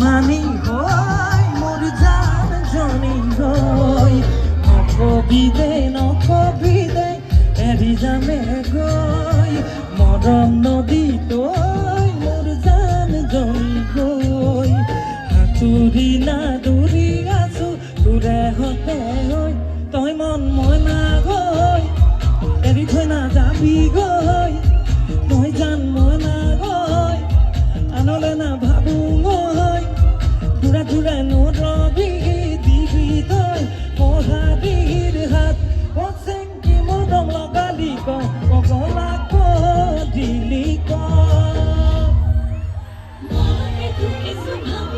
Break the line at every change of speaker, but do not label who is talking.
মানি হয় মোৰ জান জনী গৈ নকবিদে এৰি যামে গৈ মৰম নদী তই মোৰ জান জনী গৈ সাঁতুৰি নাদুৰি আছো তোৰে হতে হৈ তই মন মই না গৈ এৰি থৈ নাযাবি গৈ